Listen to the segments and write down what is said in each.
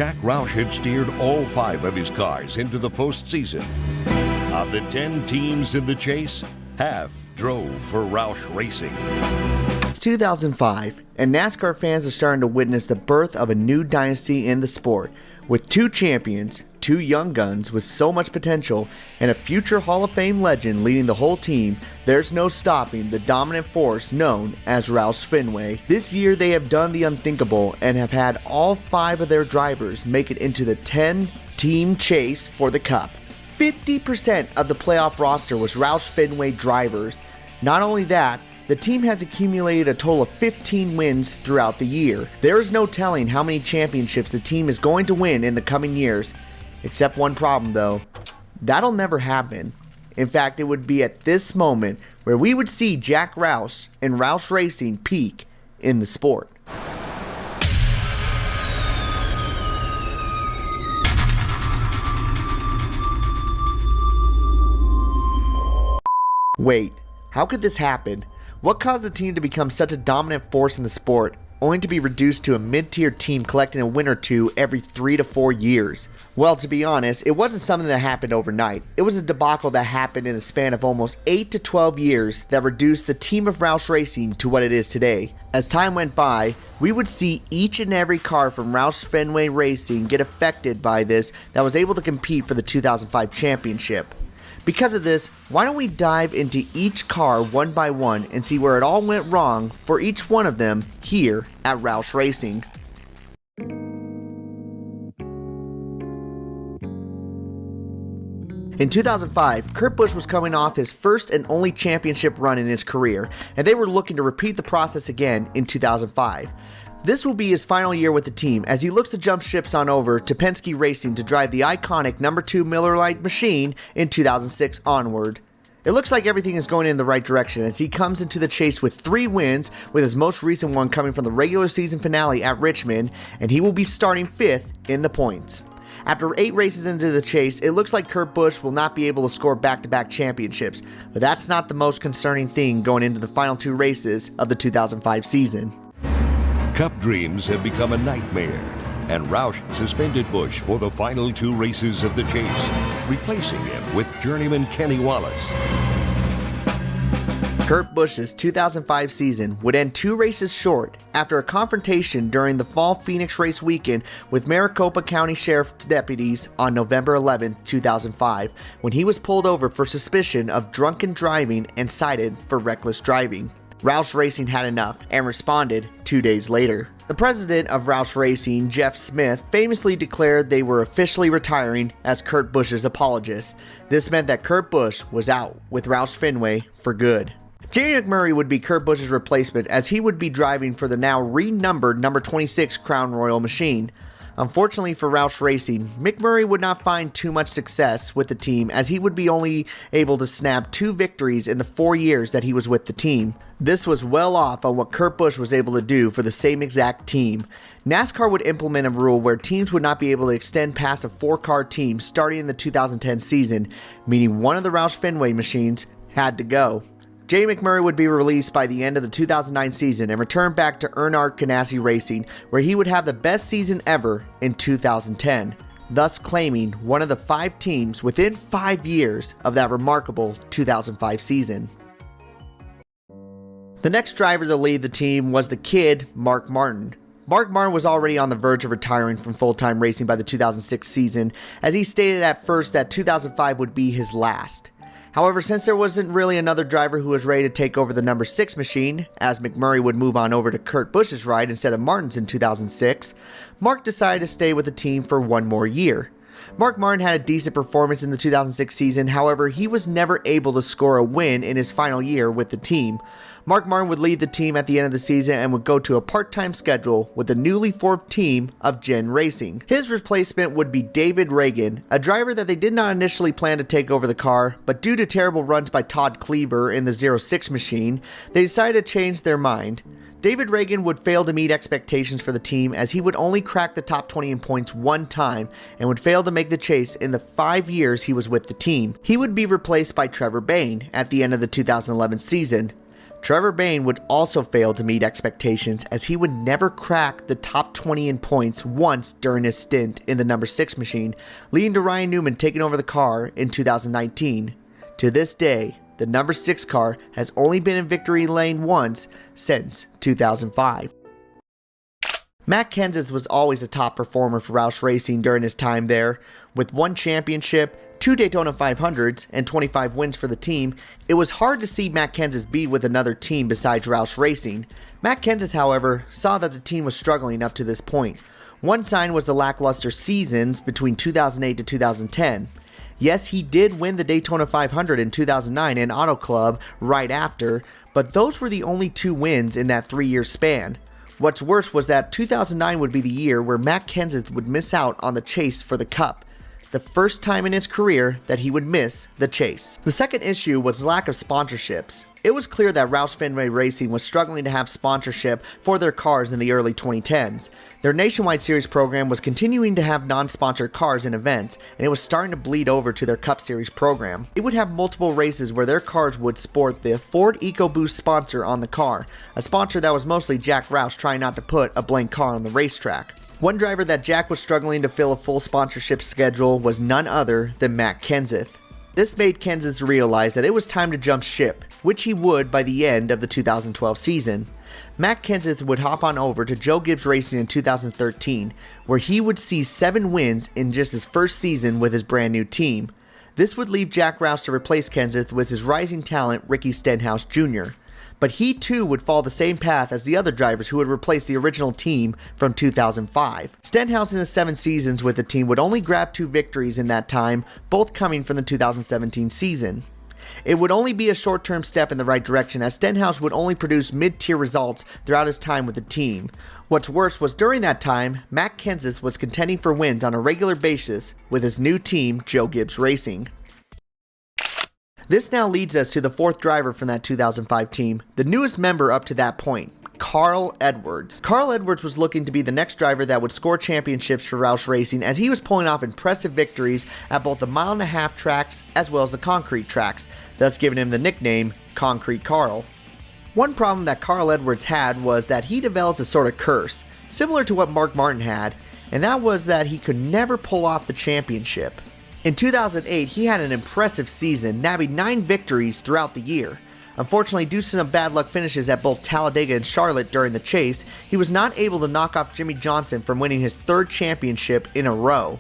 Jack Roush had steered all 5 of his cars into the postseason. Of the 10 teams in the chase, half drove for Roush Racing. It's 2005, and NASCAR fans are starting to witness the birth of a new dynasty in the sport, with 2 champions, 2 young guns with so much potential, and a future Hall of Fame legend leading the whole team. There's no stopping the dominant force known as Roush Fenway. This year they have done the unthinkable and have had all 5 of their drivers make it into the 10-team chase for the Cup. 50% of the playoff roster was Roush Fenway drivers. Not only that, the team has accumulated a total of 15 wins throughout the year. There is no telling how many championships the team is going to win in the coming years. Except one problem though, that'll never happen. In fact, it would be at this moment where we would see Jack Roush and Roush Racing peak in the sport. Wait, how could this happen? What caused the team to become such a dominant force in the sport, only to be reduced to a mid-tier team collecting a win or 2 every 3 to 4 years? Well, to be honest, it wasn't something that happened overnight. It was a debacle that happened in a span of almost 8 to 12 years that reduced the team of Roush Racing to what it is today. As time went by, we would see each and every car from Roush Fenway Racing get affected by this that was able to compete for the 2005 championship. Because of this, why don't we dive into each car one by one and see where it all went wrong for each one of them here at Roush Racing. In 2005, Kurt Busch was coming off his first and only championship run in his career, and they were looking to repeat the process again in 2005. This will be his final year with the team as he looks to jump ships on over to Penske Racing to drive the iconic number 2 Miller Lite machine in 2006 onward. It looks like everything is going in the right direction as he comes into the chase with 3 wins, with his most recent one coming from the regular season finale at Richmond, and he will be starting 5th in the points. After 8 races into the chase, it looks like Kurt Busch will not be able to score back-to-back championships, but that's not the most concerning thing going into the final 2 races of the 2005 season. Cup dreams have become a nightmare, and Roush suspended Busch for the final 2 races of the chase, replacing him with journeyman Kenny Wallace. Kurt Busch's 2005 season would end 2 races short after a confrontation during the fall Phoenix race weekend with Maricopa County Sheriff's deputies on November 11, 2005, when he was pulled over for suspicion of drunken driving and cited for reckless driving. Roush Racing had enough and responded 2 days later. The president of Roush Racing, Jeff Smith, famously declared they were officially retiring as Kurt Busch's apologist. This meant that Kurt Busch was out with Roush Fenway for good. Jamie McMurray would be Kurt Busch's replacement as he would be driving for the now renumbered number 26 Crown Royal machine. Unfortunately for Roush Racing, McMurray would not find too much success with the team as he would be only able to snap 2 victories in the 4 years that he was with the team. This was well off on what Kurt Busch was able to do for the same exact team. NASCAR would implement a rule where teams would not be able to extend past a 4-car team starting in the 2010 season, meaning one of the Roush Fenway machines had to go. Jamie McMurray would be released by the end of the 2009 season and return back to Earnhardt Ganassi Racing, where he would have the best season ever in 2010, thus claiming one of the 5 teams within 5 years of that remarkable 2005 season. The next driver to lead the team was the kid, Mark Martin. Mark Martin was already on the verge of retiring from full-time racing by the 2006 season, as he stated at first that 2005 would be his last. However, since there wasn't really another driver who was ready to take over the number 6 machine, as McMurray would move on over to Kurt Busch's ride instead of Martin's in 2006, Mark decided to stay with the team for 1 more year. Mark Martin had a decent performance in the 2006 season, however, he was never able to score a win in his final year with the team. Mark Martin would lead the team at the end of the season and would go to a part-time schedule with the newly formed team of Gen Racing. His replacement would be David Reagan, a driver that they did not initially plan to take over the car, but due to terrible runs by Todd Cleaver in the 06 machine, they decided to change their mind. David Reagan would fail to meet expectations for the team as he would only crack the top 20 in points 1 time and would fail to make the chase in the 5 years he was with the team. He would be replaced by Trevor Bayne at the end of the 2011 season. Trevor Bayne would also fail to meet expectations, as he would never crack the top 20 in points once during his stint in the number 6 machine, leading to Ryan Newman taking over the car in 2019. To this day, the number 6 car has only been in victory lane once since 2005. Matt Kenseth was always a top performer for Roush Racing during his time there. With 1 championship, 2 Daytona 500s, and 25 wins for the team, it was hard to see Matt Kenseth be with another team besides Roush Racing. Matt Kenseth, however, saw that the team was struggling up to this point. One sign was the lackluster seasons between 2008 to 2010. Yes, he did win the Daytona 500 in 2009 and Auto Club right after, but those were the only 2 wins in that 3-year span. What's worse was that 2009 would be the year where Matt Kenseth would miss out on the chase for the Cup, the first time in his career that he would miss the chase. The second issue was lack of sponsorships. It was clear that Roush Fenway Racing was struggling to have sponsorship for their cars in the early 2010s. Their Nationwide Series program was continuing to have non-sponsored cars in events, and it was starting to bleed over to their Cup Series program. It would have multiple races where their cars would sport the Ford EcoBoost sponsor on the car, a sponsor that was mostly Jack Roush trying not to put a blank car on the racetrack. One driver that Jack was struggling to fill a full sponsorship schedule was none other than Matt Kenseth. This made Kenseth realize that it was time to jump ship, which he would by the end of the 2012 season. Matt Kenseth would hop on over to Joe Gibbs Racing in 2013, where he would see 7 wins in just his first season with his brand new team. This would leave Jack Roush to replace Kenseth with his rising talent Ricky Stenhouse Jr., but he too would follow the same path as the other drivers who would replace the original team from 2005. Stenhouse in his 7 seasons with the team would only grab 2 victories in that time, both coming from the 2017 season. It would only be a short-term step in the right direction, as Stenhouse would only produce mid-tier results throughout his time with the team. What's worse was during that time, Matt Kenseth was contending for wins on a regular basis with his new team, Joe Gibbs Racing. This now leads us to the 4th driver from that 2005 team, the newest member up to that point, Carl Edwards. Carl Edwards was looking to be the next driver that would score championships for Roush Racing, as he was pulling off impressive victories at both the 1.5 mile tracks as well as the concrete tracks, thus giving him the nickname Concrete Carl. One problem that Carl Edwards had was that he developed a sort of curse, similar to what Mark Martin had, and that was that he could never pull off the championship. In 2008, he had an impressive season, nabbing 9 victories throughout the year. Unfortunately, due to some bad luck finishes at both Talladega and Charlotte during the chase, he was not able to knock off Jimmy Johnson from winning his 3rd championship in a row.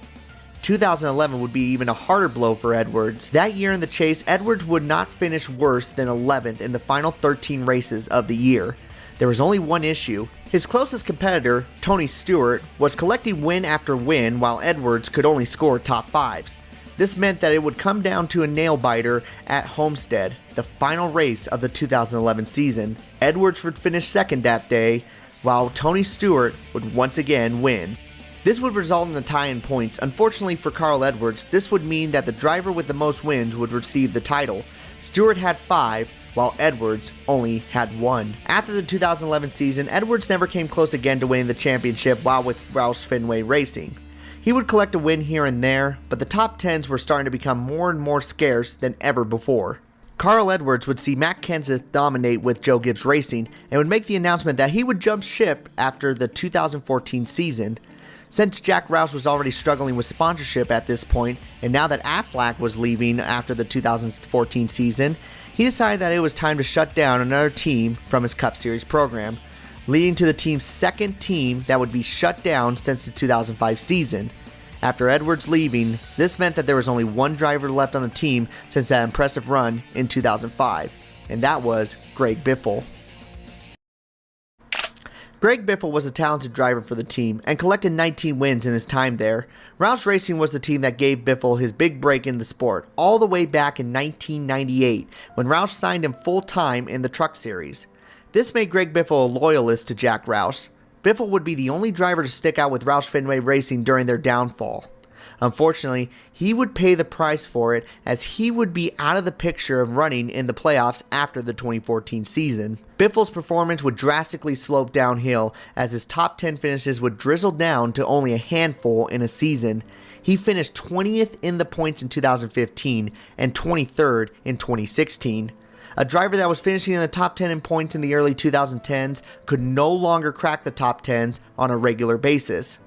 2011 would be even a harder blow for Edwards. That year in the chase, Edwards would not finish worse than 11th in the final 13 races of the year. There was only one issue. His closest competitor, Tony Stewart, was collecting win after win, while Edwards could only score top 5s. This meant that it would come down to a nail-biter at Homestead, the final race of the 2011 season. Edwards would finish 2nd that day, while Tony Stewart would once again win. This would result in a tie in points. Unfortunately for Carl Edwards, this would mean that the driver with the most wins would receive the title. Stewart had 5, while Edwards only had 1. After the 2011 season, Edwards never came close again to winning the championship while with Roush Fenway Racing. He would collect a win here and there, but the top 10s were starting to become more and more scarce than ever before. Carl Edwards would see Matt Kenseth dominate with Joe Gibbs Racing and would make the announcement that he would jump ship after the 2014 season. Since Jack Roush was already struggling with sponsorship at this point, and now that Aflac was leaving after the 2014 season, he decided that it was time to shut down another team from his Cup Series program, leading to the team's 2nd team that would be shut down since the 2005 season. After Edwards leaving, this meant that there was only 1 driver left on the team since that impressive run in 2005, and that was Greg Biffle. Greg Biffle was a talented driver for the team and collected 19 wins in his time there. Roush Racing was the team that gave Biffle his big break in the sport, all the way back in 1998, when Roush signed him full-time in the Truck Series. This made Greg Biffle a loyalist to Jack Roush. Biffle would be the only driver to stick out with Roush Fenway Racing during their downfall. Unfortunately, he would pay the price for it, as he would be out of the picture of running in the playoffs after the 2014 season. Biffle's performance would drastically slope downhill, as his top 10 finishes would drizzle down to only a handful in a season. He finished 20th in the points in 2015 and 23rd in 2016. A driver that was finishing in the top 10 in points in the early 2010s could no longer crack the top 10s on a regular basis.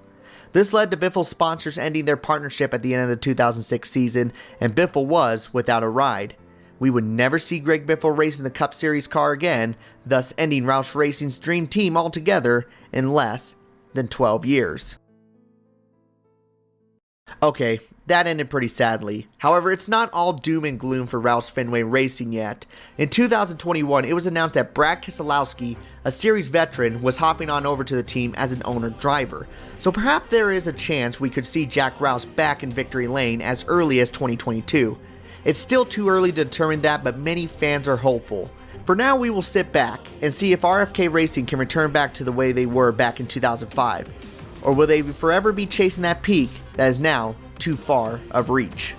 This led to Biffle's sponsors ending their partnership at the end of the 2006 season, and Biffle was without a ride. We would never see Greg Biffle race in the Cup Series car again, thus ending Roush Racing's dream team altogether in less than 12 years. Okay, that ended pretty sadly. However, it's not all doom and gloom for Roush Fenway Racing yet. In 2021, it was announced that Brad Keselowski, a series veteran, was hopping on over to the team as an owner-driver. So perhaps there is a chance we could see Jack Roush back in victory lane as early as 2022. It's still too early to determine that, but many fans are hopeful. For now, we will sit back and see if RFK Racing can return back to the way they were back in 2005. Or will they forever be chasing that peak that is now too far of reach?